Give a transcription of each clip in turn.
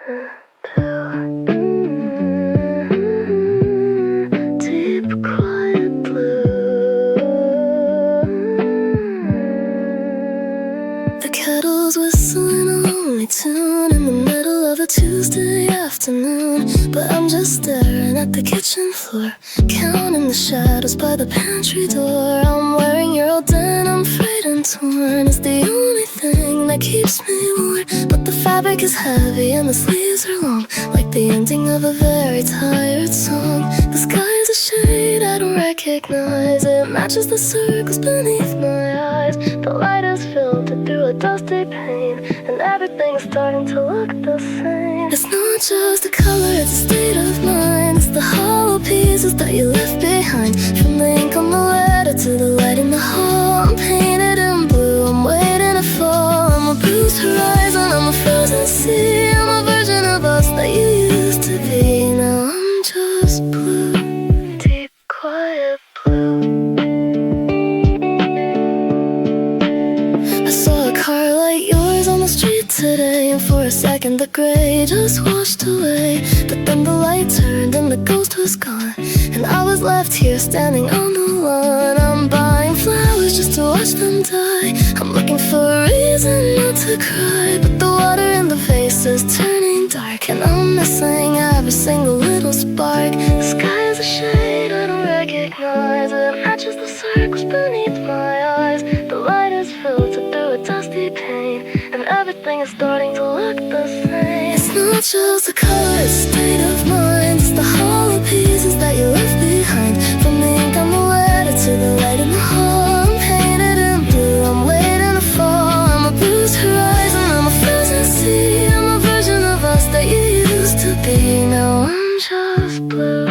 Deep, quiet blue. The kettle's whistling a lonely tune in the middle of a Tuesday afternoon, but I'm just staring at the kitchen floor, counting the shadows by the pantry door. I'm wearing your old denim, frayed and torn. It's the only thing that keeps me warm, but the fabric is heavy and the sleeves are long, like the ending of a very tired song. The sky's a shade I don't recognize. It matches the circles beneath my eyes. The light is filtered through a dusty pane, and everything's starting to look the same. It's not just a color, it's a state of mind. It's the hollow pieces that you left behind, from the ink on the letter to the light in the hall. I'm painted in blue, I'm waiting to fall. I'm a bruised horizon, I'm a frozen sea. I'm a version of us that you used to be. Now I'm just blue, deep, quiet blue. I saw a car like yours on the street today, and for a second the gray just washed away. But then the light turned and the ghost was gone, and I was left here standing on the lawn. I'm buying flowers just to watch them die. I'm looking for a reason not to cry, but the water in the vase is turning dark, and I'm missing every single little spark. The sky is a shade I don't recognize. It matches the circles beneath my eyes. The light is filtered through a dusty pane, and everything is starting to look the same. It's not just a color, it's a state of mind. It's the hollow pieces that you left behind, from the ink on the letter to the light in the hall. I'm painted in blue, I'm waiting to fall. I'm a bruised horizon, I'm a frozen sea. I'm a version of us that you used to be. Now I'm just blue.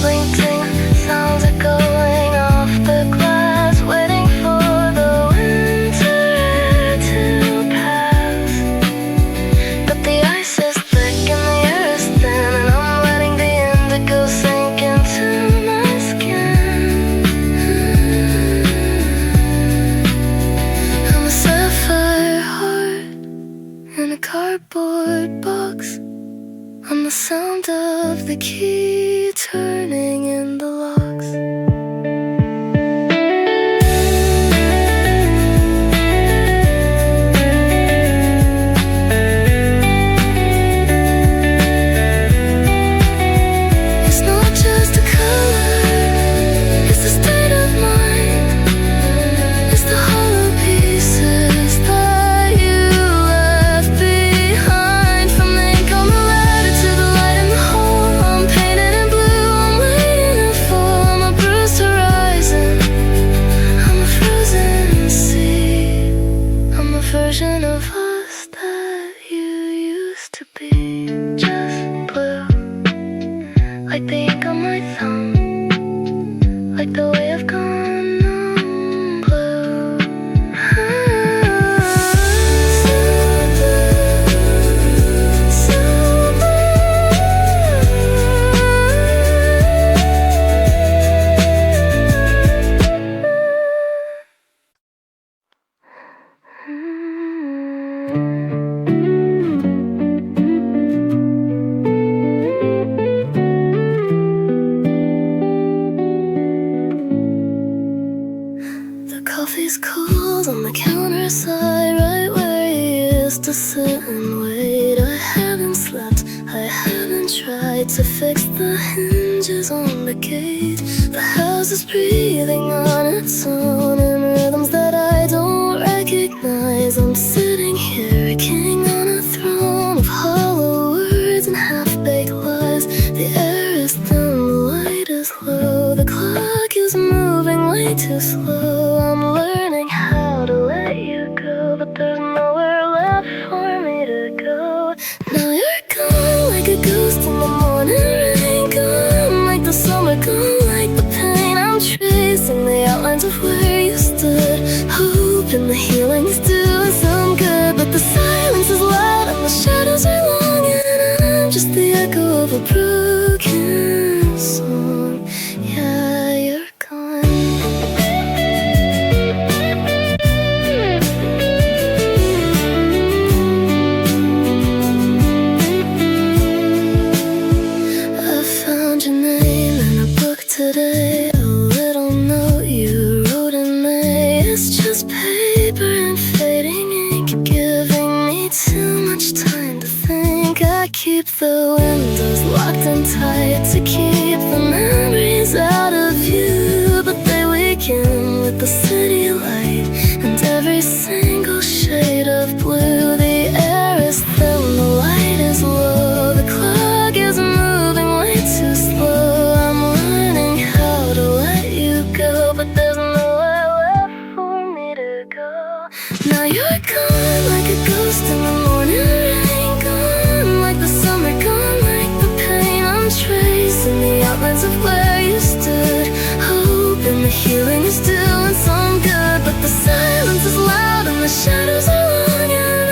Blinking sounds are going off the glass, waiting for the winter to pass. But the ice is thick and the air is thin, and I'm letting the indigo sink into my skin. I'm a sapphire heart in a cardboard box. I'm the sound of the key turning in the locks. It's not just a color, it's a state of mind. It's the hollow pieces that you left behind, from the ink on the letter to the light in the hole. I'm painted in blue, I'm waiting to fall. I'm a bruised horizon, I'm a frozen sea. I'm a version of us that you used to be. Just blue, like the ink on my thumb, like the way I've gone numb. Blue, so the coffee's cold on the counter side, right where you used to sit and wait. I haven't slept, I haven't tried to fix the hinges on the gate. The house is breathing on its own in rhythms that I don't recognize. I'm sitting here, a king on a throne of hollow words and half-baked lies. The air is thin, the light is low, the clock is moving way too slow. I'm learning how to let you go, but there's nowhere left for me to go. Now you're gone like a ghost in the morning rain, gone like the summer, gone like the pain. I'm tracing the outlines of where you stood, hoping the healing's doing some good. keep the windows locked and tight, to keep the memories out of view. But they weaken with the city light and every single shade of blue. The air is thin, the light is low, the clock is moving way too slow. I'm learning how to let you go, but there's nowhere left for me to go. Now you're gone like a ghost in the morning rain, gone like the summer, gone like the pain. I'm tracing the outlines of where you stood, hoping the healing is doing some good. But the silence is loud and the shadows are long, and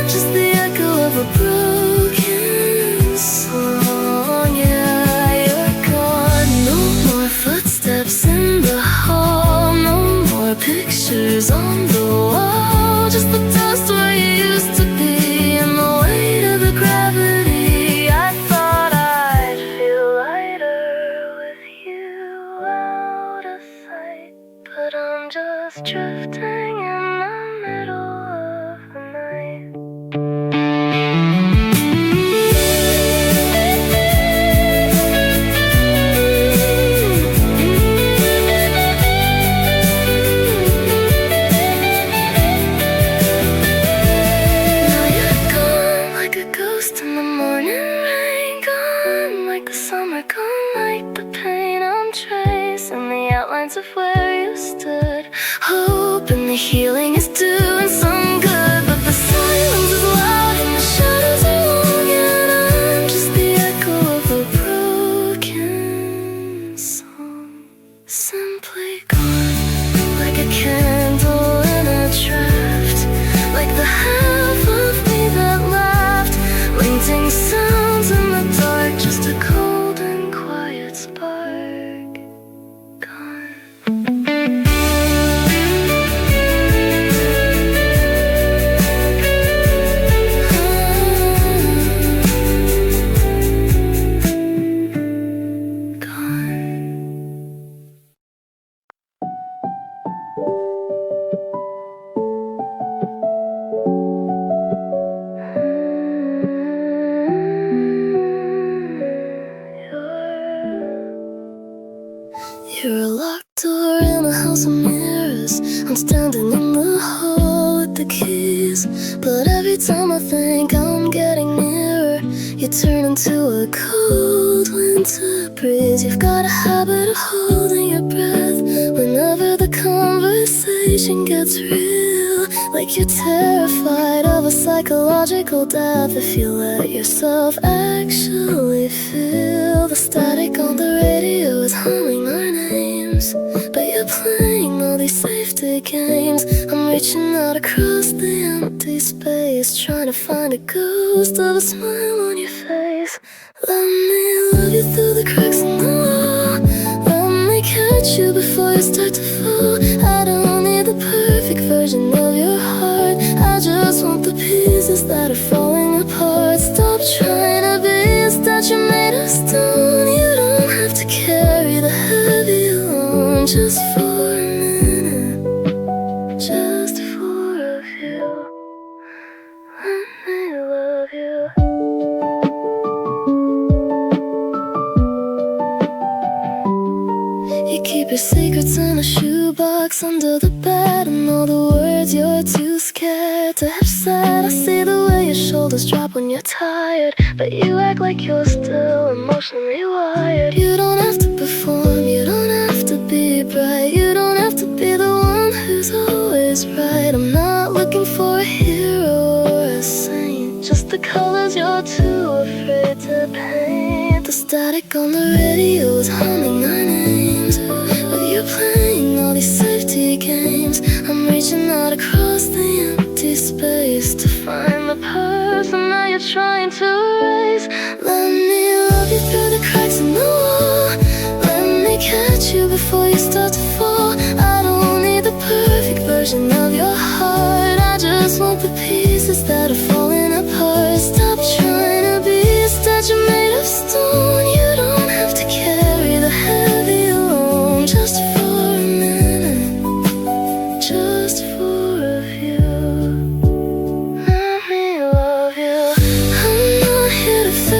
I'm just the echo of a broken song. Yeah, you're gone. No more footsteps in the hall, no more pictures on the wall, just the dust where you used to be and the weight of the gravity. I thought I'd feel lighter with you out of sight, but I'm just drifting in the middle of the night. Now you're gone like a ghost in the morning rain, gone like the summer, gone like the pain. I'm tracing the outlines of where you stood, hoping the healing is doing some good. But the silence is loud and the shadows are long, and I'm just the echo of a broken song. Simply gone, like a candle in a draft, like the half of me that laughed, lingering sounds in the dark, just a cold and quiet spark. Gone. You're a locked door in a house of mirrors. I'm standing in the hall with the keys, but every time I think I'm getting nearer, you turn into a cold winter breeze. You've got a habit of holding your breath whenever the conversation gets real, like you're terrified of a psychological death if you let yourself actually feel. The static on the radio is humming our names, but you're playing all these safety games. I'm reaching out across the empty space, trying to find a ghost of a smile on your face. Let me love you through the cracks in the wall, let me catch you before you start to fall. I don't need the perfect version of your heart, I just want the pieces that are falling apart. Stop trying to be a statue made of stone. You don't have to carry the heavy alone, just for a minute, just for a few. Let me love you. You keep your secrets in a shoebox under the bed, and all the words you're too scared to have said. I see the way your shoulders drop when you're tired, but you act like you're still emotionally wired. You don't have to perform, you don't have to be bright, you don't have to be the one who's always right. I'm not looking for a hero or a saint, just the colors you're too afraid to paint. The static on the radio is humming our names, but you're playing all these safety games. I'm reaching out across the empty space to find the person that you're trying to erase. Let me love you through the cracks in the wall, let me catch you before you start to fall. I don't need the perfect version of your heart, I just want the pieces that are falling apart. Stop trying to be a statue made of stone. You don't have to carry the heavy alone, just for a minute, just for a few. Let me love you. I'm not here to fix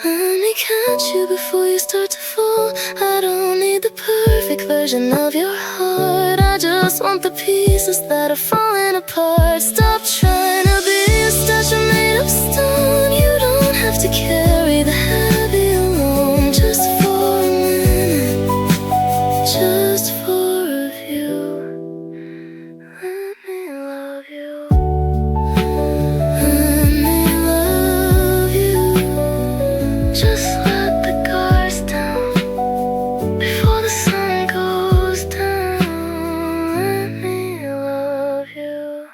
Let me catch you before you start to fall. I don't need the perfect version of your heart. I just want the pieces that are falling apart. Stop trying to be a statue made of stone. You don't have to carry the heavy alone. Just for a minute, just for a view. Let me love you. Let me love you. Just let the guards down before the sun goes down. Let me love you.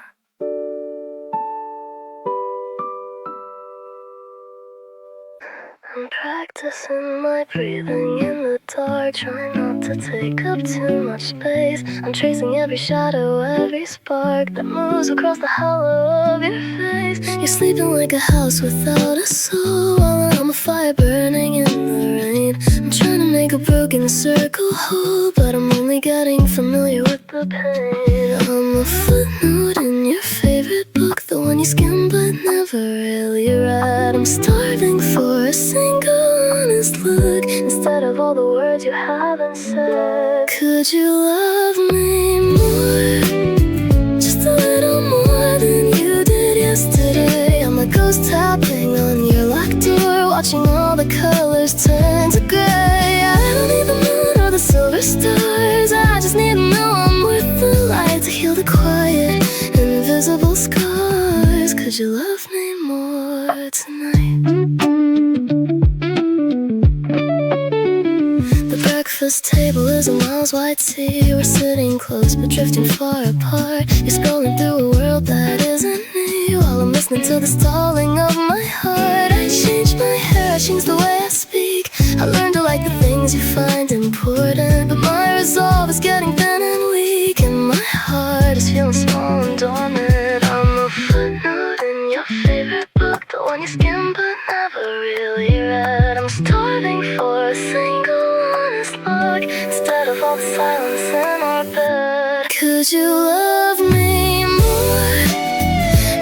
I'm practicing my breathing in the dark, trying not to take up too much space. I'm tracing every shadow, every spark that moves across the hollow of your face. You're sleeping like a house without a soul, while I'm a fire burning in the rain. I'm trying to make a broken circle whole, but I'm only getting familiar with the pain. I'm a footnote in your favorite book, the one you skim but never really read. I'm starving for a single honest look instead of all the words you haven't said. Could you love me more? Just a little more than you did yesterday. I'm a ghost tapping on your locked door, watching all the colors turn to gray. I don't need the moon or the silver stars. I just need to know I'm worth the light to heal the quiet, invisible scars. Could you love me more tonight? The breakfast table is a miles wide sea. We're sitting close but drifting far apart. You're scrolling through a world that isn't me, while I'm listening to the stalling of my heart. I changed my hair, I changed the way I speak. I learned to like the things you find important, but my resolve is getting thin and weak, and my heart is feeling small and dormant. I'm a footnote in your favorite book, the one you skim but never really read. I'm starving for a single honest look instead of all the silence in our bed. Could you love me more?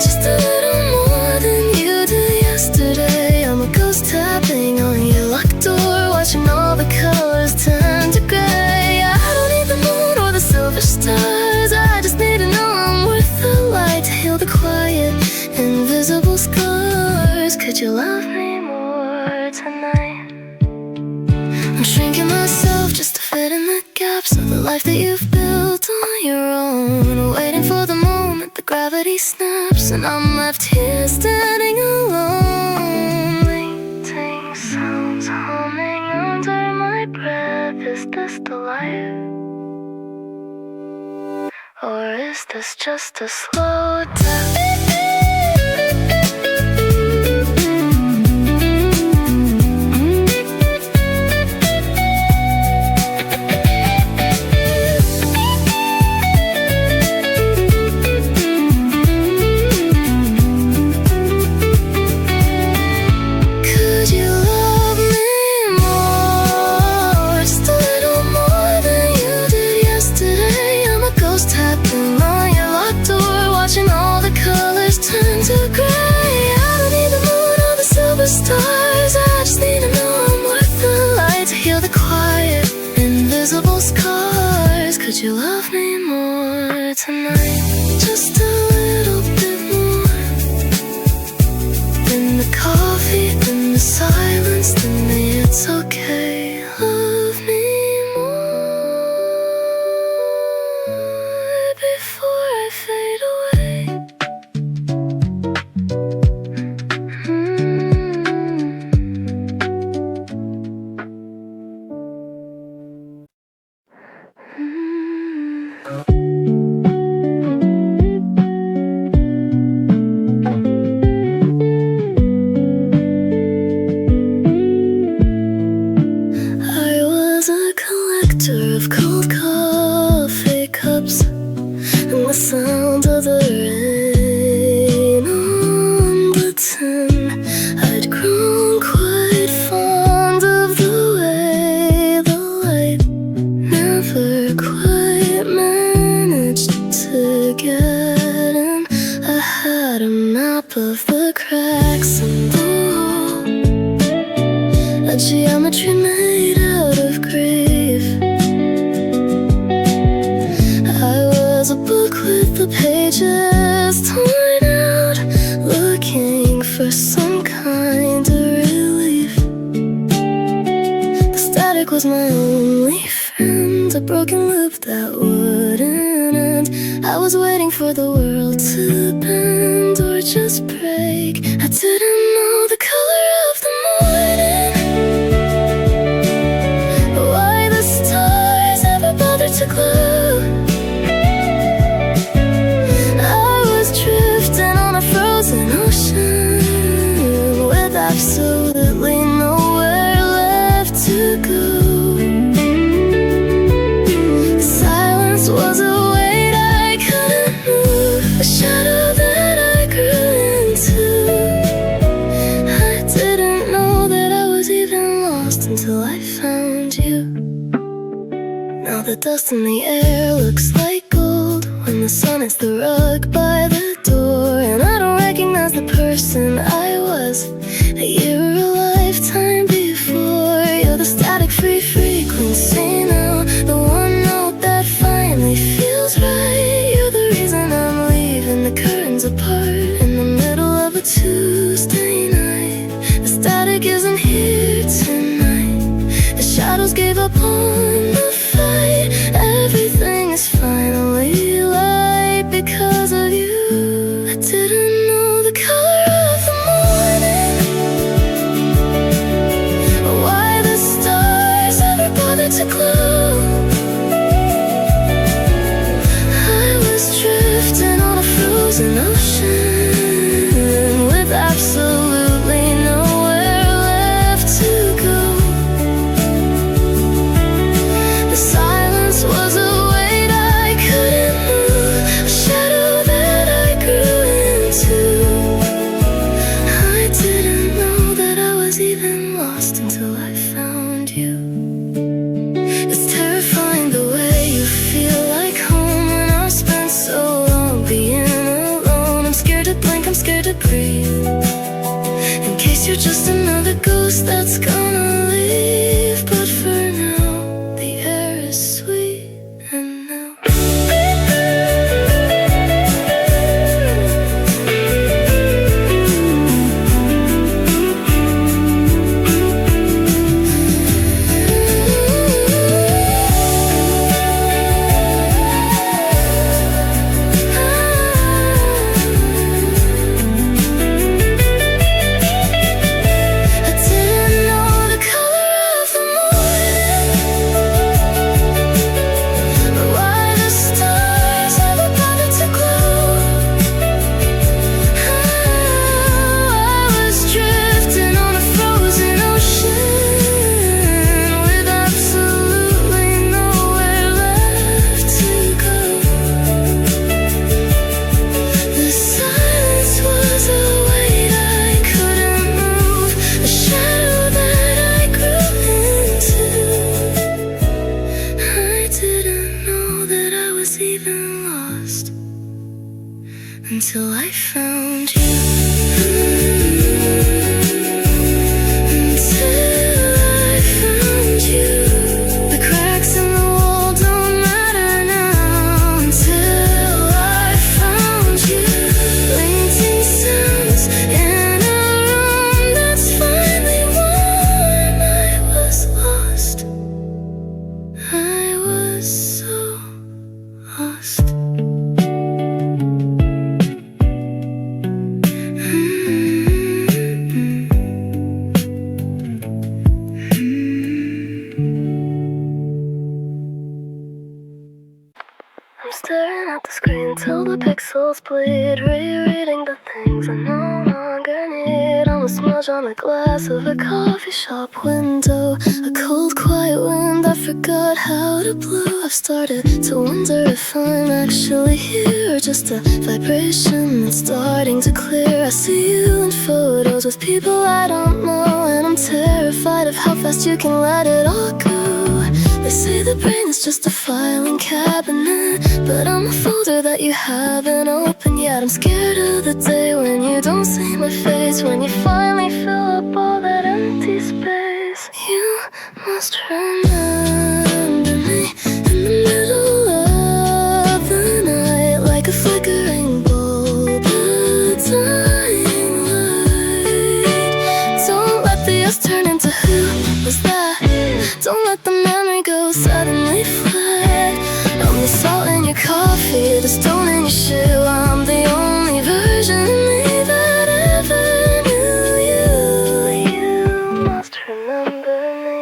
Just a little more than you did yesterday. I'm a ghost tapping on your locked door, watching all the colors turn to gray. I don't need the moon or the silver stars. I just need to know I'm worth the light to heal the quiet, invisible scars. Could you love me more tonight? I'm shrinking myself just to fit in the gaps of the life that you've built on your own, waiting for the moment the gravity snaps and I'm left here standing alone. Waiting sounds humming under my breath. Is this the life? Or is this just a slow death? Stars, I just need to know I'm worth the light to heal the quiet, invisible scars. Could you love me more tonight? Just a little bit more than the coffee, than the silence, than the it's okay. Love me more before I fade away. a geometry made out of grief. I was a book with the pages torn out, looking for some kind of relief. The static was my only friend, a broken loop that wouldn't end. I was waiting for the world to bend or just break. I didn't know the color of the morning, why the stars ever bothered to glow. I was drifting on a frozen ocean with absolutely nowhere left to go. Silence was a weight I couldn't move, a shadow that I grew into. I didn't know that I was even lost until I found you. Now the dust in the air looks like gold when the sun hits the rug by the door, and I don't recognize the person I was a year or a lifetime before. You're the static-free frequency now, the one note that finally feels right. You're the reason I'm leaving the curtains apart in the middle of a Tuesday night. The static isn't here tonight, the shadows gave up on the fight. Everything is finally light because of you. I didn't know the color of the morning, why the stars ever bothered to glow. I was drifting on a frozen ocean with absolutely nowhere left to go. The silence was a weight I couldn't move, a shadow that I grew into. I didn't know that I was even lost until I found you. It's terrifying the way you feel like home when I've spent so long being alone. I'm scared to blink, I'm scared to breathe, in case you're just another ghost that's gonna leave. But for now, the air is sweet and now. I didn't know the color of the morning, why the stars ever bothered to glow. I was drifting on a frozen ocean with absolutely nowhere left to go. The silence was a weight I couldn't move, a shadow that I grew into. I didn't know that I was even lost until I found you. Until I found you. The cracks in the wall don't matter now. Until I found you. Blinking sounds in a room that's finally warm. I was lost, I was so lost. I'm staring at the screen till the pixels bleed, rereading the things I no longer need. I'm a smudge on the glass of a coffee shop window, a cold quiet wind I forgot how to blow. I've started to wonder if I'm actually here or just a vibration that's starting to clear. I see you in photos with people I don't know, and I'm terrified of how fast you can let it all go. They say the brain is just a filing cabinet, but I'm a folder that you haven't opened yet. I'm scared of the day when you don't see my face, when you finally fill up all that empty space. must remember me in the middle of the night, like a flickering bulb, a dying light. Don't let the us turn into who was that. Don't let the memory go suddenly flat. I'm the salt in your coffee, the stone in your shoe. I'm the only version of me that ever knew you. You must remember me.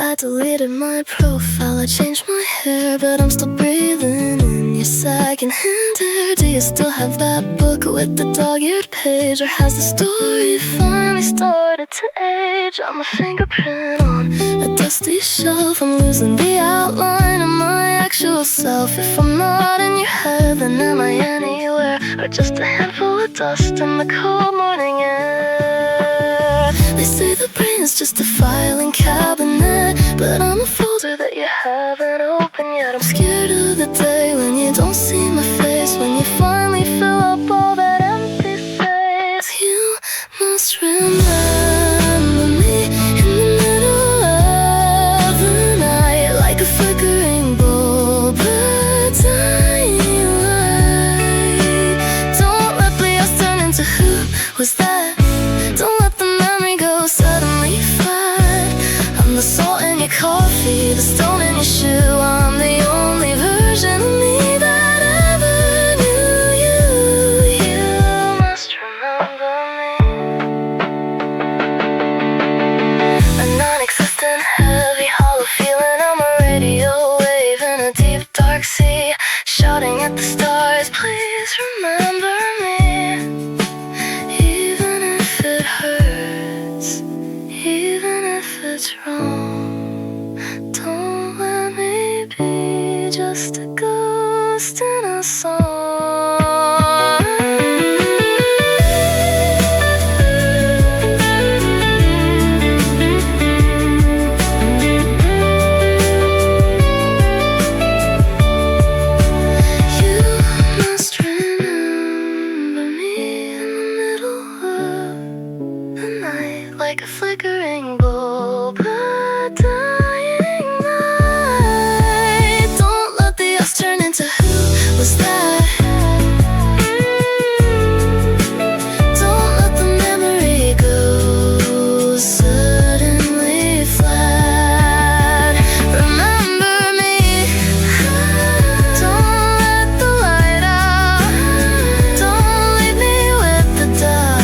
I deleted my profile, I changed my hair, but I'm still breathing in your second-hand air. Do you still have that book with the dog-eared page, or has the story finally started to age? I'm a fingerprint on a dusty shelf. I'm losing the outline of my actual self. If I'm not in your head, then am I anywhere? Or just a handful of dust in the cold morning air? They say the brain's just a filing cabinet, but I'm a folder that you haven't opened yet. I'm scared of the day when you don't see my face, when you finally fill up all that empty space. You must remember me in the middle of the night, like a flickering bulb, a dying light. Don't let the us turn into who was that. Don't let the memory go suddenly flat. I'm the salt in your coffee, the stone in your shoe. I'm the only version of me that ever knew you. You must remember me. A non-existent, heavy, hollow feeling. I'm a radio wave in a deep, dark sea, shouting at the stars, please remember me. Even if it hurts, even if it's wrong, don't let me be just a ghost in a song. Like a flickering bulb, a dying light. Don't let the us turn into who was that. Don't let the memory go suddenly flat. Remember me. Don't let the light out. Don't leave me with the dark.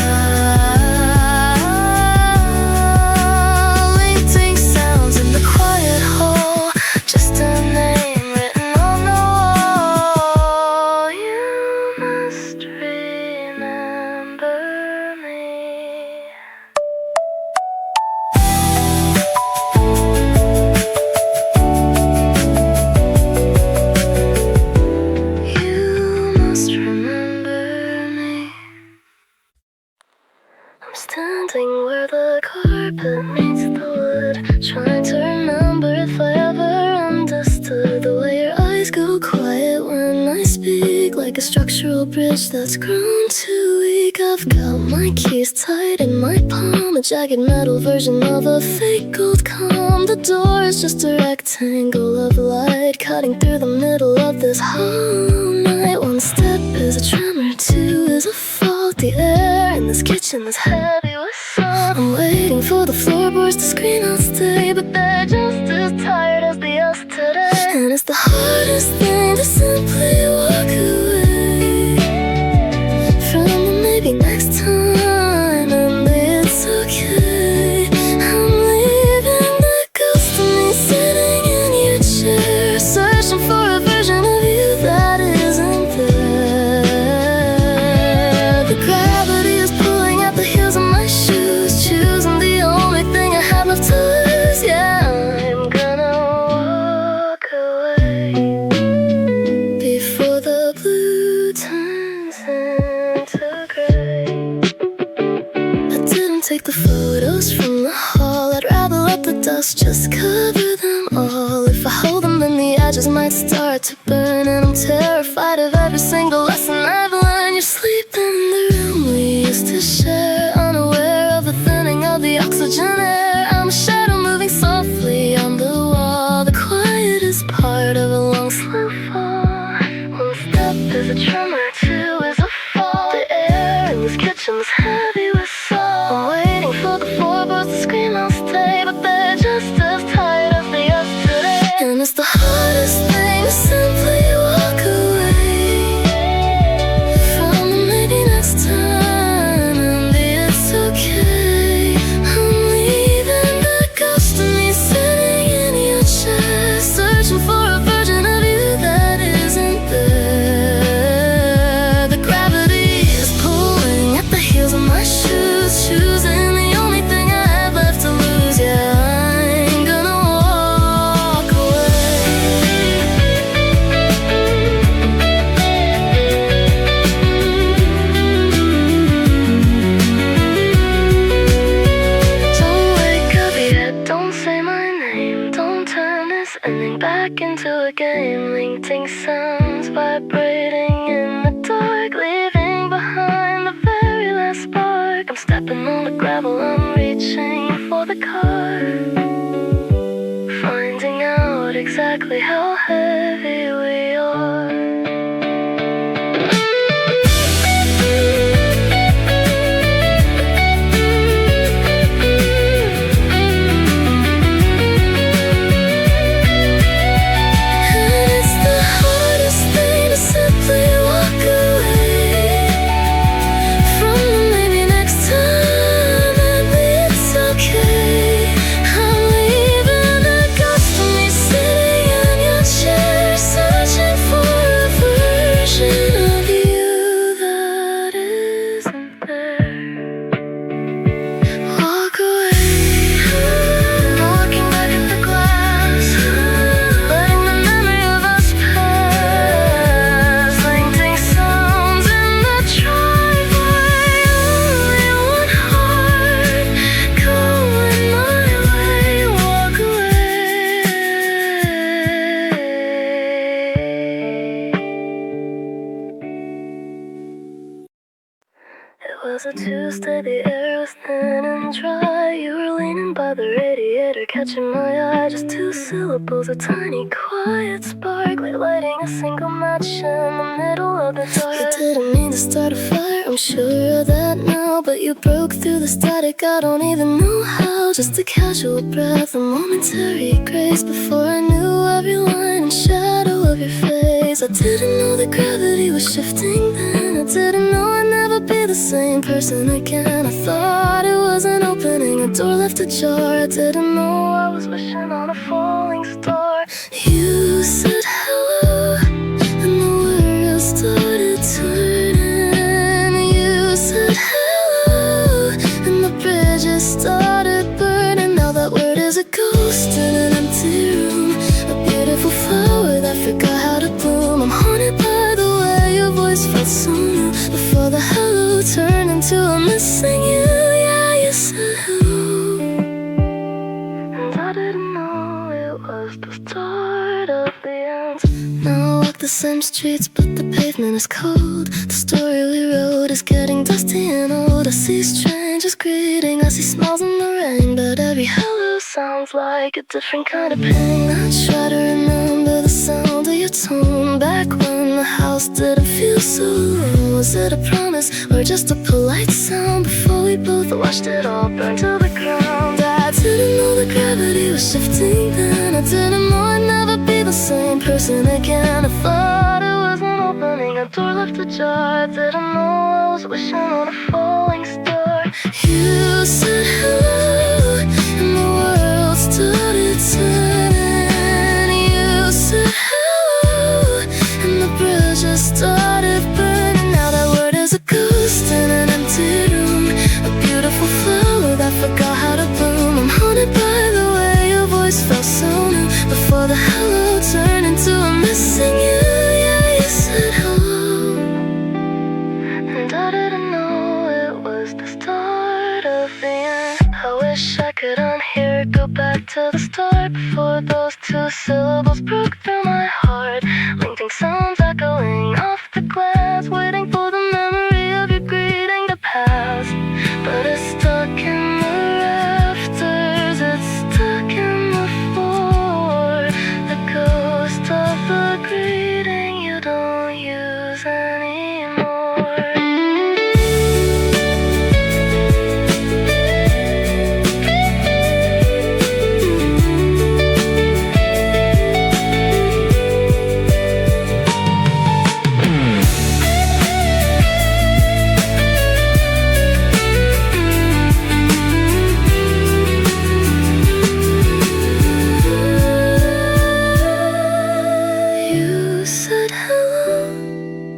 Standing where the carpet meets the wood, trying to remember if I ever understood the way your eyes go quiet when I speak, like a structural bridge that's grown too weak. I've got my keys tight in my palm, a jagged metal version of a fake gold calm. The door is just a rectangle of light cutting through the middle of this hollow night. One step is a tremor, two is a fault. The air in this kitchen is heavy with salt. I'm waiting for the floorboards to scream I'll stay, but they're just as tired as the us today. And it's the hardest thing to simply walk away from the maybe next time, and it's okay. I'm leaving the ghost of me sitting in your chair, searching for a version of you that isn't there. The gravity is pulling at the heels of my shoes, choosing the only thing I have left to lose. Yeah, I'm gonna walk away before the blue turns into gray. I didn't take the photos from the hall, I'd rather let the dust just cover them all. If I hold them, then the edges might start to burn, and I'm terrified of every single lesson I've learned. You're sleeping in the room we used to share, unaware of the thinning of the oxygen air. I'm a game, linking sounds vibrating in the dark, leaving behind the very last spark. I'm stepping on the gravel, I'm reaching for the car, finding out exactly how heavy we are. It was a Tuesday, the air was thin and dry. You were leaning by the radiator, catching my eye. Just two syllables, a tiny quiet spark, like lighting a single match in the middle of the dark. You didn't mean to start a fire, I'm sure of that now, but you broke through the static, I don't even know how. Just a casual breath, a momentary grace, before I knew every line and shadow of your face. I didn't know that gravity was shifting then. I didn't know I'd never be the same person again. I thought it was an opening, a door left ajar. I didn't know I was wishing on a falling star. You said hello, and the world started turning. You said hello, and the bridges started burning. Now that word is a ghost in an empty room, a beautiful flower that forgot how to bloom. I'm haunted by the way your voice felt so new, before the hello turned into a missing you. Yeah, you said hello, and I didn't know it was the start of the end. Now I walk the same streets, but the pavement is cold. The story we wrote is getting dusty and old. I see strangers greeting, I see smiles in the rain, but every hello sounds like a different kind of pain. I try to remember the sound of your tone back when the house didn't feel so alone. Was it a promise or just a polite sound before we both watched it all burn to the ground? I didn't know the gravity was shifting then. I didn't know I'd never be the same person again. I thought it was an opening, a door left ajar. I didn't know I was wishing on a falling star. You said hello, and the world started turning. You said hello, and the bridges started burning. Now that word is a ghost in an empty room, a beautiful flower that forgot how to bloom. I'm haunted by the way your voice felt so new, before the hello turned into a missing you. Yeah, you said hello, and I didn't know it was the start of the end. I wish I could unhear it, go back to the start, before those two syllables broke through my heart. Linking sounds echoing off the glass, waiting for the memory of your greeting to pass. But it's stuck in the rafters, it's stuck in the floor, the ghost of the greeting you don't use anymore. You said hello,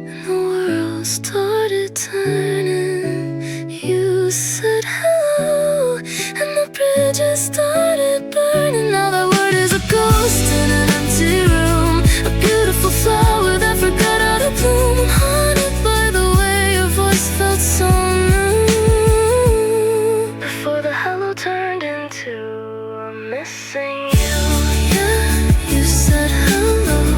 and the world started turning. You said hello, and the bridges started burning. Now that word is a ghost in an empty room, a beautiful flower that forgot how to bloom. I'm haunted by the way your voice felt so new, before the hello turned into a missing you. Yeah, you said hello,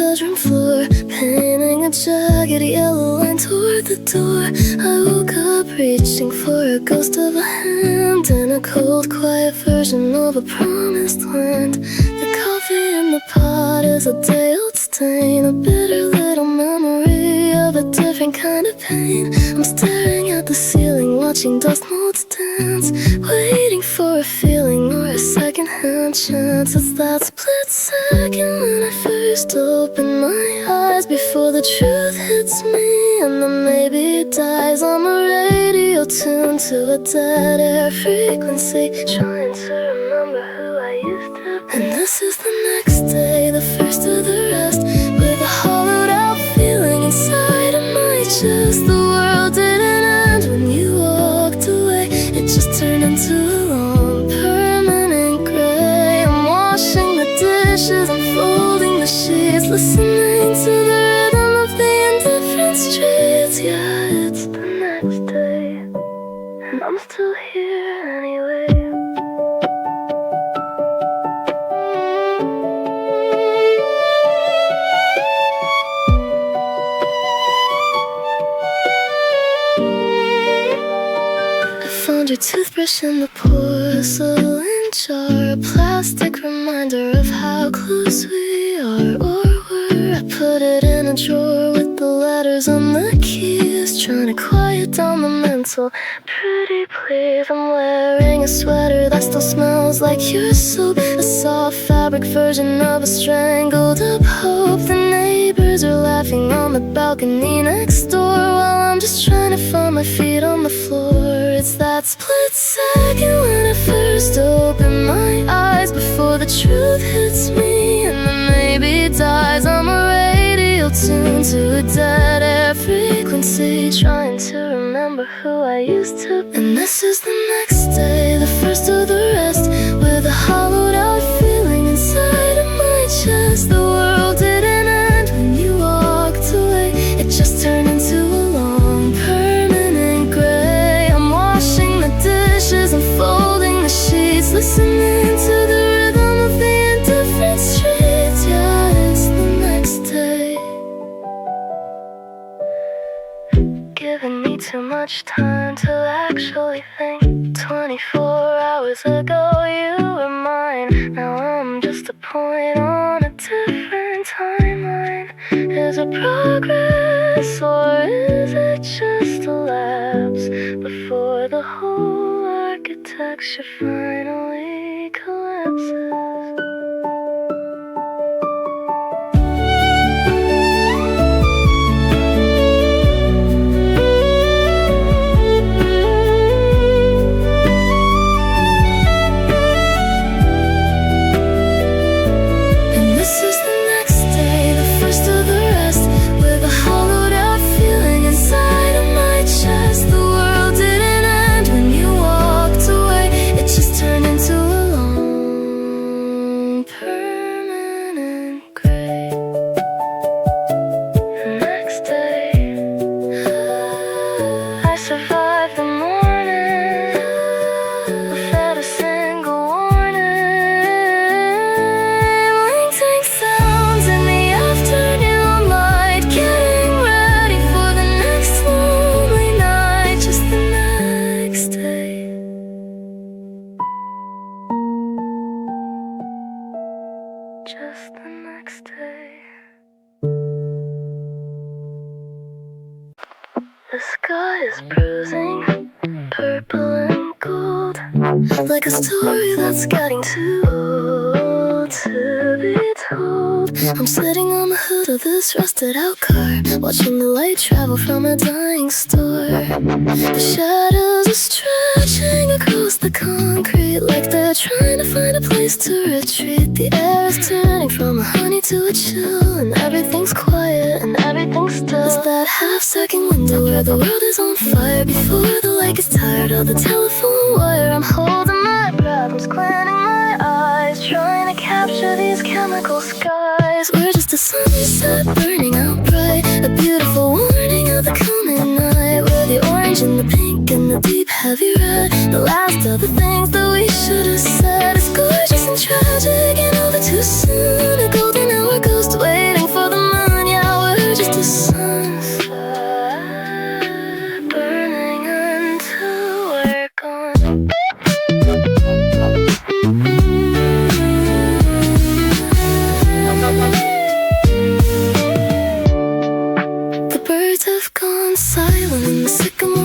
bedroom floor, painting a jagged yellow line toward the door. I woke up reaching for a ghost of a hand in a cold, quiet version of a promised land. The coffee in the pot is a day-old stain, a bitter little memory of a different kind of pain. I'm staring at the ceiling, watching dust motes dance, waiting for a feeling or a second-hand chance. It's that split second when I first open my eyes, before the truth hits me and then maybe it dies. I'm a radio tuned to a dead air frequency, trying to remember who I used to be. And this is the next day, the first of the rest, with a hollowed out feeling inside of my chest. The world didn't end when you walked away, it just turned into a long permanent gray. I'm washing the dishes and folding the sheets, listening to the rhythm of the indifferent streets. Yeah, it's the next day, and I'm still here anyway. Found your toothbrush in the porcelain jar, a plastic reminder of how close we are or were. I put it in a drawer with the letters on the keys, trying to quiet down the mental. Pretty please, I'm wearing a sweater that still smells like your soap, a soft fabric version of a strangled up hope. The neighbors are laughing on the balcony next door, while I'm just trying to find my feet on the floor. It's that split second when I first open my eyes, before the truth hits me and then maybe it dies. I'm a radio tuned to a dead air frequency, trying to remember who I used to be. And this is the next day, the first of the rest, with a hollowed out feeling inside of my chest. The world didn't end when you walked away, it just turned into a long permanent gray. I'm washing the dishes and folding the sheets, listening to the rhythm of the indifferent streets. Yeah, it's the next day. Giving me too much time to actually think. 24 hours ago you were mine, now I'm just a point on a different timeline. Is it progress or is it just a lapse before the whole architecture finally collapses? Just the next day. The sky is bruising, purple and gold, like a story that's getting too old to be told. I'm sitting on the hood of this rusted out car, watching the light travel from a dying store. The shadows are stretching across the concrete, like they're trying to find a place to retreat. The air is turning from a honey to a chill, and everything's quiet and everything's still. It's that half-second window where the world is on fire, before the light gets tired of the telephone wire. I'm holding my breath, I'm squinting my eyes, trying to capture these chemical skies. We're just a sunset burning out bright, a beautiful warning of the coming night. We're the orange and the pink and the deep heavy red, the last of the things that we should have said. It's gorgeous and tragic and over too soon, a golden hour ghost waiting for the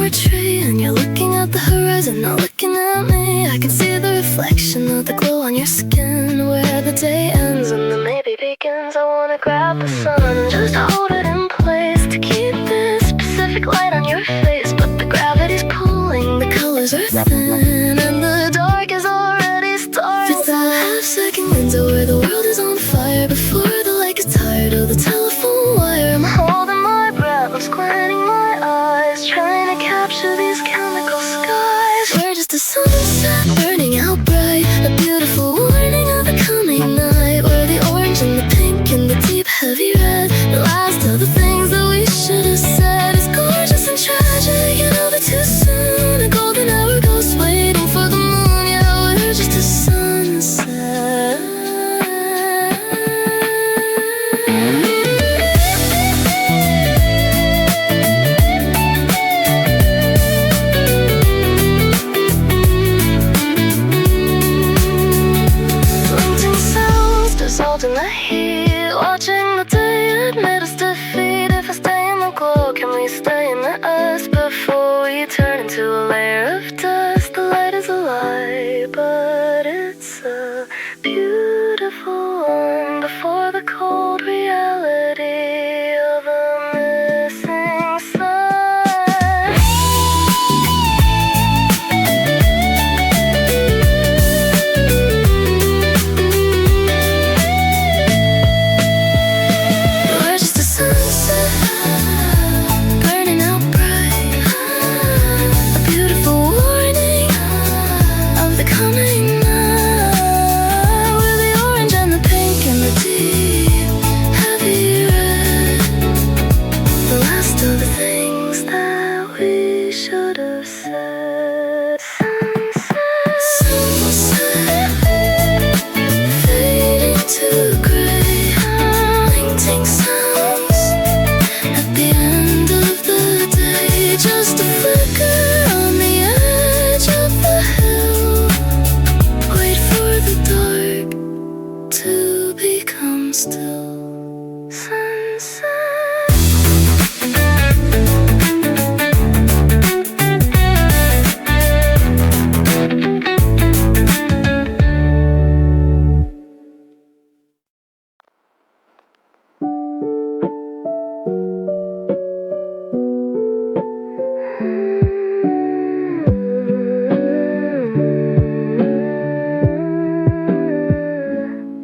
portrait, and you're looking at the horizon, not looking at me. I can see the reflection of the glow on your skin, where the day ends and the maybe begins. I wanna grab the sun and just hold it in place to keep this specific light on your face. But the gravity's pulling, the colors are thin, and the dark is already starting. It's that half-second window where the world is on fire before the light gets tired of the telephone wire. I'm holding my breath, I'm squinting my eyes, trying to capture these chemical skies. We're just a sunset burning out bright, a beautiful warning of the coming night, where the orange and the pink and the deep heavy red, the last of the things that we should have said, is gorgeous and tragic and over too soon. A golden hourglass waiting for the moon. Yeah, we're just a sunset. Floating cells dissolved in the heat, watching the day admit its defeat. If I stay in the glow, can we stay in the us before we turn into a layer of dust? The light is a lie, but it's a beautiful one before the cold reality of a missing sun. You're just a sunset burning out bright, a beautiful warning of the coming night, where the orange and the pink and the deep heavy red, the last of the things that we should have said. Sunset, fading to gray, blinking sounds at the end of the day, just a flicker on the edge of the hill. Wait for the dark to become still. Sunset.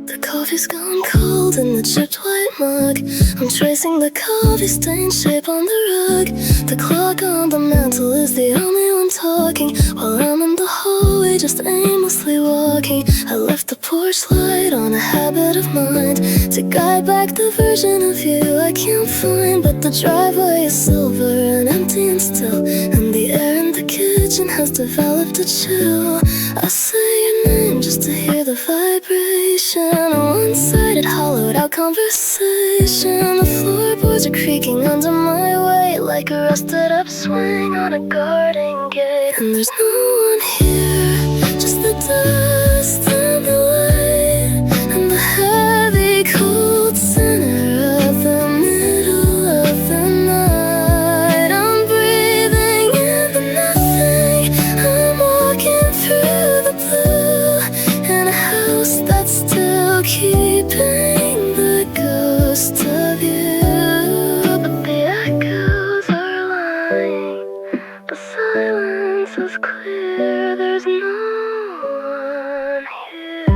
The coffee's gone cold in the chipped white mug. I'm tracing the coffee stain shape on the rug. The clock on the mantle is the only one talking, while I'm in the hallway just aimlessly walking. I left the porch light on, a habit of mind, to guide back the version of you I can't find. But the driveway is silver and empty and still, and the air in the kitchen has developed a chill. I say your name just to hear the vibration, a one-sided hollowed out conversation. The floorboards are creaking under my weight, like a rusted up swing on a garden gate. And there's no one here, just the dust and the light, and the heavy cold center of the middle of the night. I'm breathing in the nothing, I'm walking through the blue, in a house that's still keeping the ghost of you. But the echoes are lying, the silence is clear, there's no one here.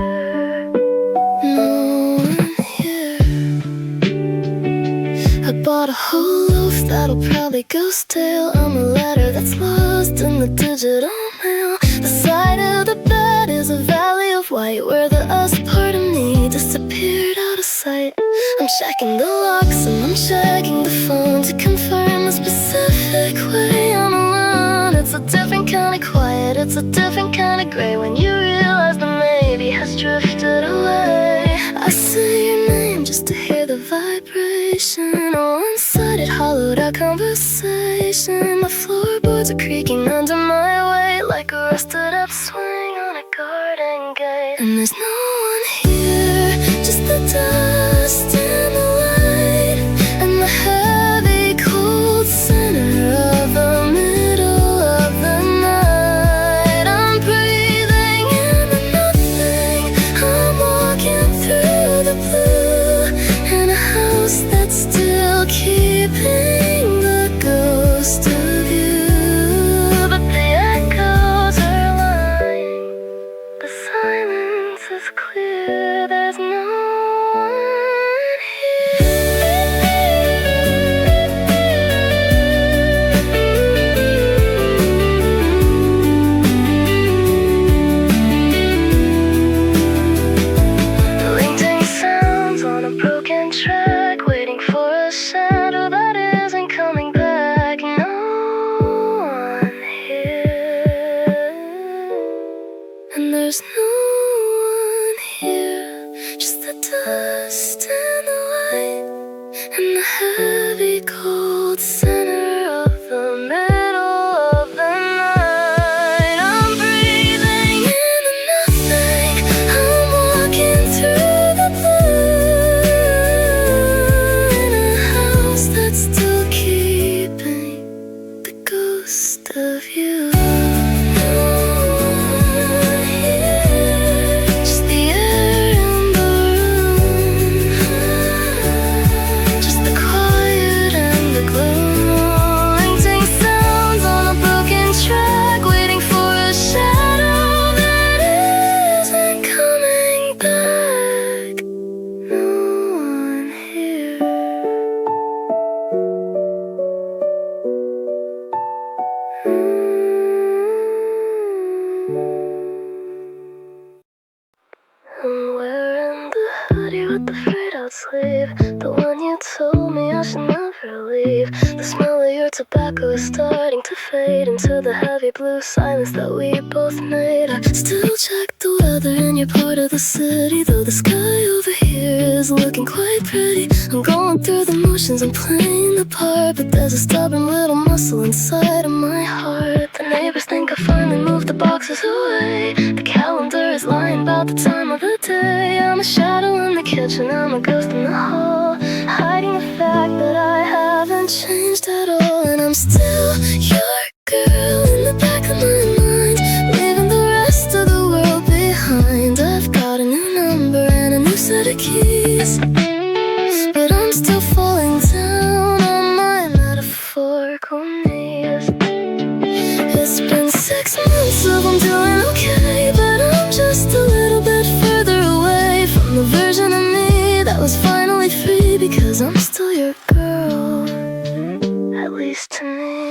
No one here. I bought a whole loaf that'll probably go stale. I'm a letter that's lost in the digital mail. The side of the bed is a valley of white, where the us part of me disappeared out of sight. I'm checking the locks and I'm checking the phone to confirm the specific way I'm alone. It's a different kind of quiet, it's a different kind of gray, when you realize the maybe has drifted away. I say your name just to hear the vibration, a one-sided hollowed out conversation. The floorboards are creaking under my weight, like a rusted up swing on a garden gate. And there's no one here, just the dust and the light, and the heavy cold center of the middle of you. No one here, just the air in the room, just the quiet and the glow. Lingering sounds on a broken track, waiting for a shadow that isn't coming back. No one here. I'm wearing the hoodie with the frayed out sleeve, the one you told me I should never leave. The smell of your tobacco is starting to fade into the heavy blue silence that we both made. I still check the weather in your part of the city, though the sky over here is looking quite pretty. I'm going through the motions, I'm playing the part, but there's a stubborn little muscle inside of my heart. The neighbors think I finally moved the boxes away. The calendar is lying about the time of the day. I'm a shadow in the kitchen, I'm a ghost in the hall, hiding the fact that I haven't changed at all. And I'm still your girl in the back of my mind, leaving the rest of the world behind. I've got a new number and a new set of keys, but I'm still falling down on my metaphorical knees. It's been 6 months of I'm doing okay, but I'm just a little bit further away from the version of me that was finally free, because I'm still your girl, at least to me.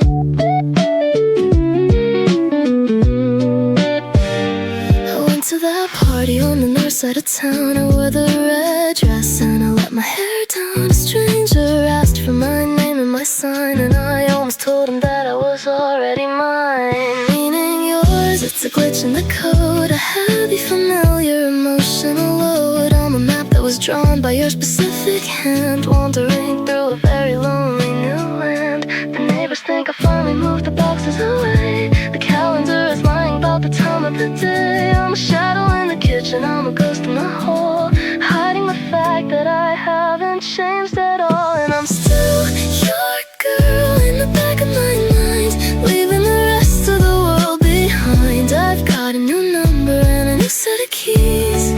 I went to that party on the north side of town. I wore the red dress and I let my hair down. A stranger asked for my name and my sign, and I almost told him that I was already mine. Meaning yours, it's a glitch in the code, a heavy familiar emotional load on a map that was drawn by your specific hand, wandering through a very lonely new land. The neighbors think I finally moved the boxes away. The calendar is lying about the time of the day. I'm a shadow in the kitchen, I'm a ghost in the hall, hiding the fact that I haven't changed at all. And I'm still your girl in the back of my mind, leaving the rest of the world behind. I've got a new number and a new set of keys,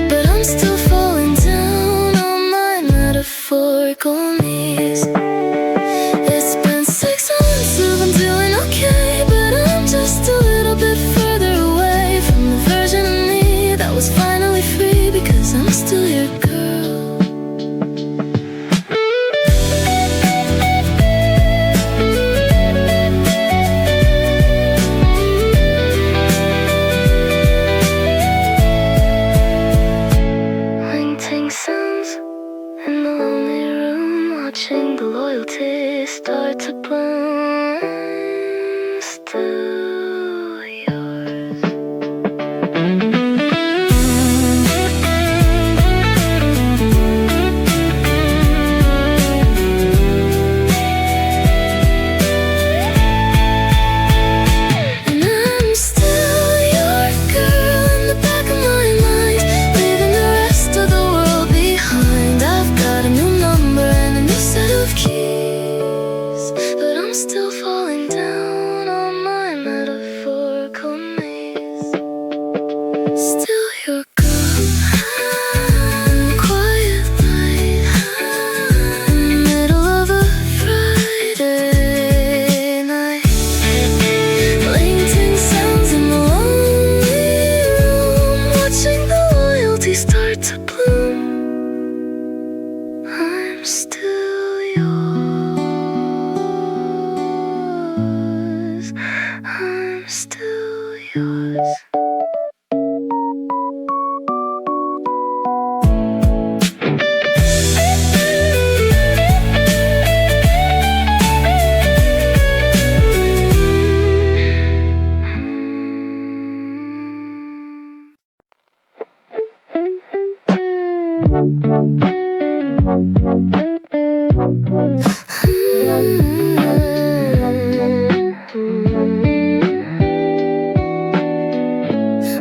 but I'm still falling down on my metaphorical knees. It's been 6 months of I'm doing okay, but I'm just a little bit further away from the version of me that was finally free, because I'm still your girl. Ting sounds in the lonely room, watching the loyalty start to bloom. Still yours. And I'm still your girl in the back of my mind, leaving the rest of the world behind. I've got a new number and a new set of keys, but I'm still falling down on my metaphorical knees. Still your girl in the quiet light, in the middle of a Friday night. Lingering sounds in the lonely room, watching the loyalty start to bloom. I'm still yours, I'm still yours.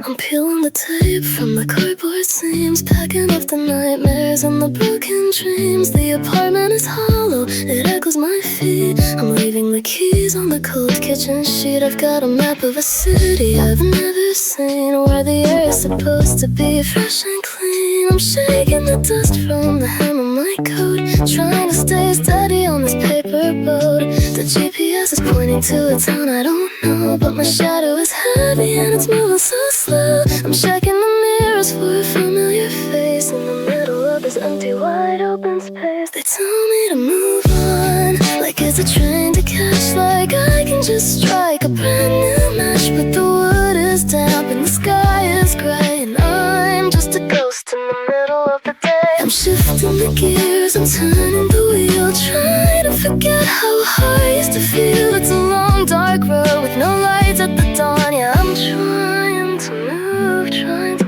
I'm peeling the tape from the cardboard seams, packing up the nightmares and the broken dreams. The apartment is hollow, it echoes my feet. I'm leaving the keys on the cold kitchen sheet. I've got a map of a city I've never seen, where the air is supposed to be fresh and clean. I'm shaking the dust from the hem of my coat, trying to stay steady on this paper boat. The GPS is pointing to a town I don't know, but my shadow is heavy and it's moving so slow. I'm checking the mirrors for a familiar face in the middle of this empty wide open space. They tell me to move on, like it's a train to catch, like I can just strike a brand new match. But the wood is damp and the sky is gray, and I'm just a ghost in the middle of the day. I'm shifting the gears, I'm turning the wheel, trying to forget how hard I used to feel. It's a long dark road with no lights at the dawn. Yeah, I'm trying to move on. Trying to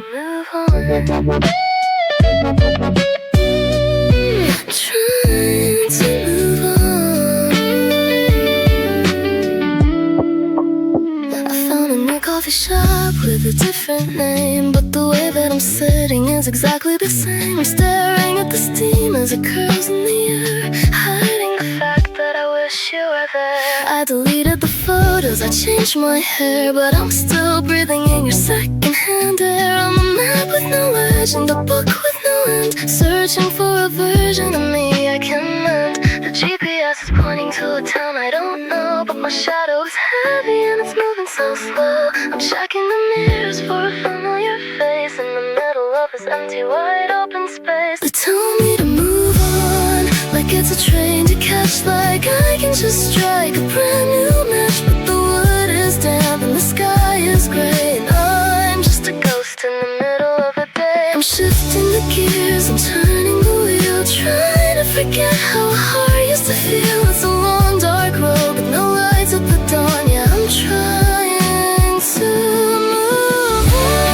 move on. I found a new coffee shop with a different name, but the way that I'm sitting is exactly the same. I'm staring at the steam as it curls in the air, hiding the fact that I wish you were there. I deleted the photos, I changed my hair, but I'm still breathing in your secondhand air. I'm a map with no edge and a book with no end, searching for a version of me I can mend. The GPS is pointing to a town I don't know, but my shadow is heavy and it's moving so slow. I'm checking the mirrors for a familiar face in the middle of this empty wide open space. They tell me to move on, like it's a train to catch, like I can just strike a brand new match. But the wood is damp and the sky is gray, and I'm just a ghost in the middle of the day. I'm shifting the gears, I'm turning the wheel, trying to forget how hard I used to feel. It's a long dark road with no lights at the dawn. Yeah, I'm trying to move on.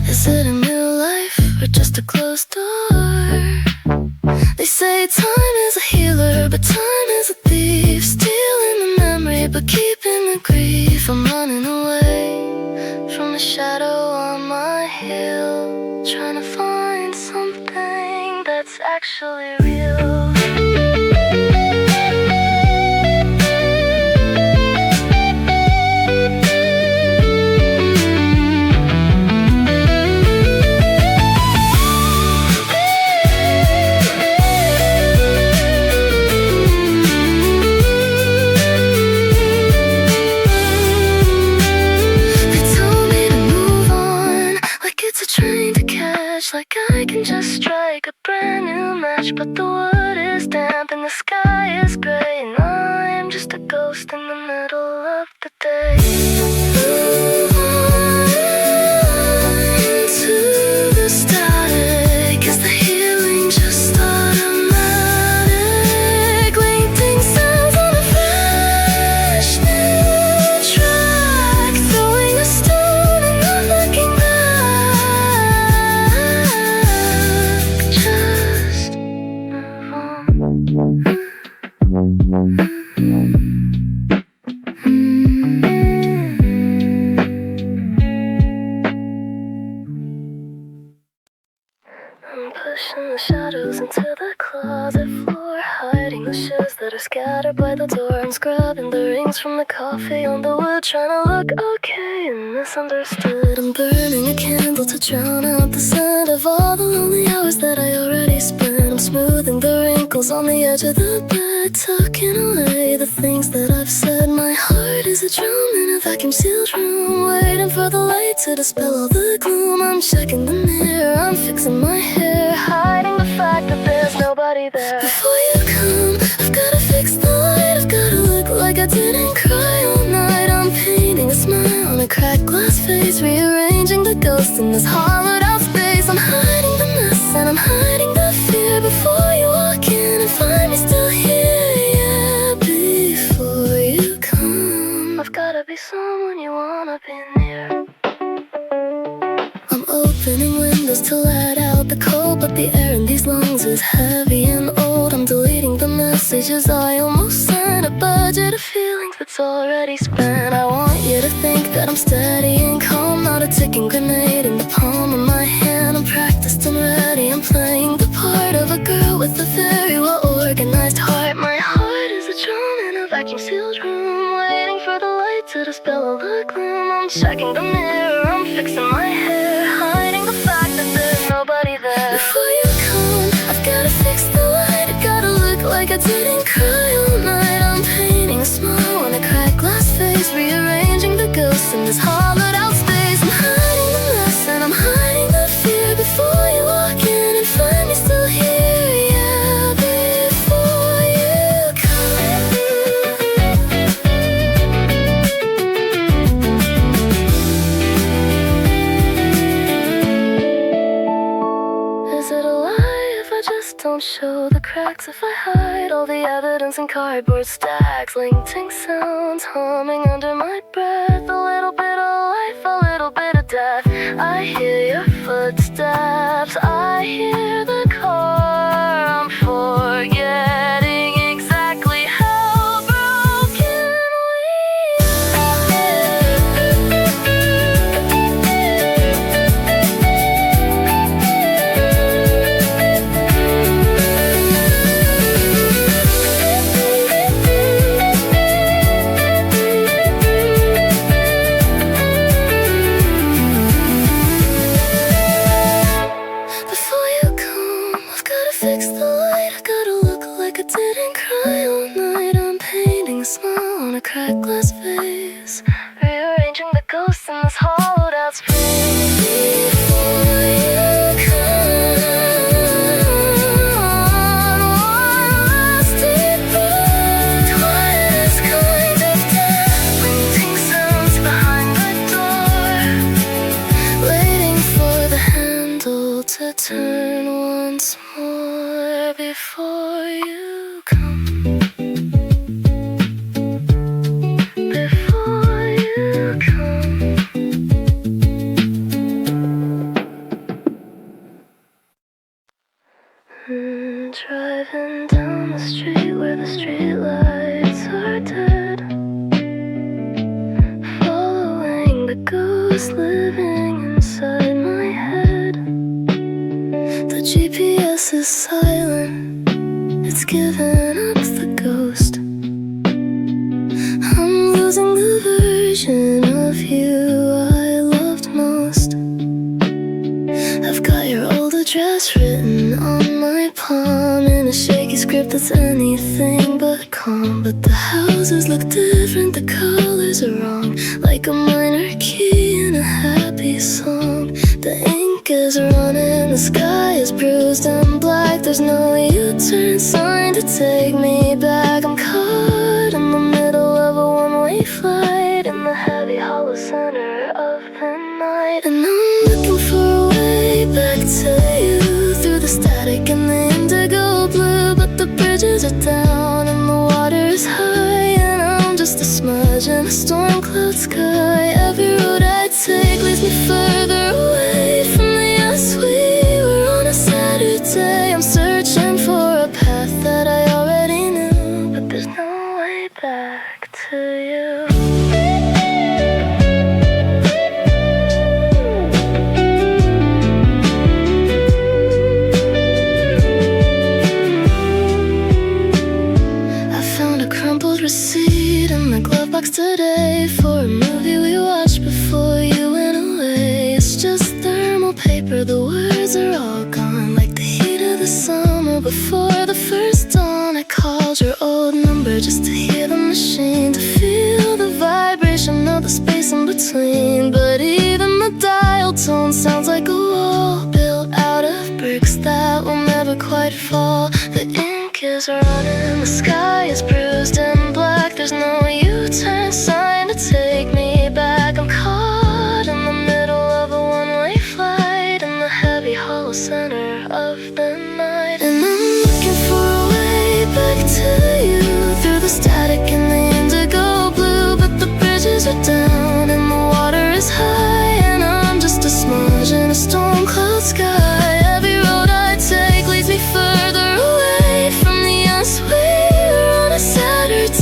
Is it a new life or just a closed door? They say time is a healer, but time is a thief, stealing the memory but keeping the grief. I'm running away from the shadow on my hill, trying to find something that's actually real. Like I can just strike a brand new match, but the wood is damp and the sky is gray, and I'm just a ghost in the middle of the day. Move on into the static, is the healing just automatic? Linking sounds on a fresh new track, throwing a stone and not looking back. I'm pushing the shadows into the closet floor, hiding the shoes that are scattered by the door. I'm scrubbing the rings from the coffee on the wood, trying to look okay and misunderstood. I'm burning a candle to drown out the scent of all the lonely hours that I already spent. I'm smoothing the wrinkles on the edge of the bed, tucking away the things that I've said. My heart is a drum in a vacuum-sealed room, waiting for the light to dispel all the gloom. I'm checking the mirror, I'm fixing my hair, hiding the fact that there's nobody there. Before you come, I've gotta fix the light, I've gotta look like I didn't cry all night. I'm painting a smile on a cracked glass face, rearranging the ghost in this hollowed out space. I'm hiding the mess and I'm hiding the fear before you walk in and find me still here. Yeah, before you come, I've gotta be someone you wanna be near. I'm opening windows to let out the cold, but the air in these lungs is heavy and old. I'm deleting the messages I almost sent, a budget of feelings that's already spent. I want you to think that I'm steady and calm, not a ticking grenade in the palm of my hand. I'm practiced and ready, I'm playing the part of a girl with a very well-organized heart. My heart is a drum in a vacuum-sealed room, waiting for the light to dispel all the gloom. I'm checking the mirror, I'm fixing my hair, hiding the fact that there's nobody there. Before you come, I've gotta fix the light. I gotta look like I didn't cry all night. I'm painting a smile on a cracked glass face, rearranging the ghosts in this hollowed out space. I'm hiding the mess and I'm hiding the fear before you walk in and find me still here. Yeah, before you come. Is it a lie if I just don't show the cracks? If I hide all the evidence in cardboard stacks, linking sounds humming under my breath, a little bit of life, a little bit of death. I hear your footsteps, I hear the car. I'm forgetting exactly how broken fix the light, I gotta look like I didn't cry all night. I'm painting a smile on a cracked glass vase, rearranging the ghosts in this hollowed out space. Before you come, one last deep breath, quiet as kind of death, blinking sounds behind the door, waiting for the handle to turn once more before you come. Before you come. Driving down the street where the streetlights are dead, following the ghost living inside my head. The GPS is silent, it's given up the ghost. I'm losing the version of you I loved most. I've got your old address written on my palm in a shaky script that's anything but calm. But the houses look different, the colors are wrong, like a minor key in a happy song. The ink is running, the sky is bruised and black. There's no U-turn sign to take me back. I'm caught in the middle of a one-way flight, in the heavy hollow center of the night. And I'm looking for a way back to you, through the static and the indigo blue. But the bridges are down and the water is high, and I'm just a smudge in a storm cloud sky. Every road I take leads me further away from the us we were on a Saturday. I'm searching for a path that I already knew, but there's no way back to you. Receipt in the glove box today for a movie we watched before you went away. It's just thermal paper, the words are all gone, like the heat of the summer before the first dawn. I called your old number just to hear the machine, to feel the vibration of the space in between. But even the dial tone sounds like a wall built out of bricks that will never quite fall. The ink is running, the sky is bruised and black. There's no U-turn sign to take me back. I'm caught in the middle of a one-way flight, in the heavy hollow center of the night. And I'm looking for a way back to you, through the static and the indigo blue. But the bridges are down and the water is high, and I'm just a smudge in a storm cloud sky. Every road I take leads me further away from the us we were on a Saturday.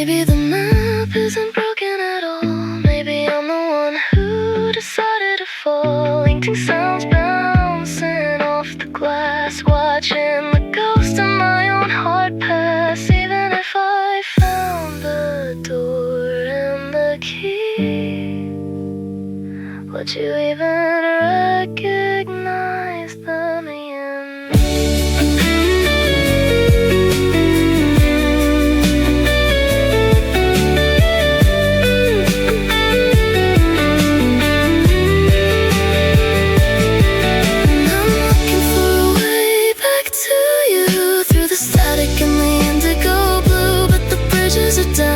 Maybe the map isn't broken at all. Maybe I'm the one who decided to fall. Linking sounds bouncing off the glass, watching the ghost of my own heart pass. Even if I found the door and the key, would you even recognize the me in me? Static in the indigo blue, but the bridges are down.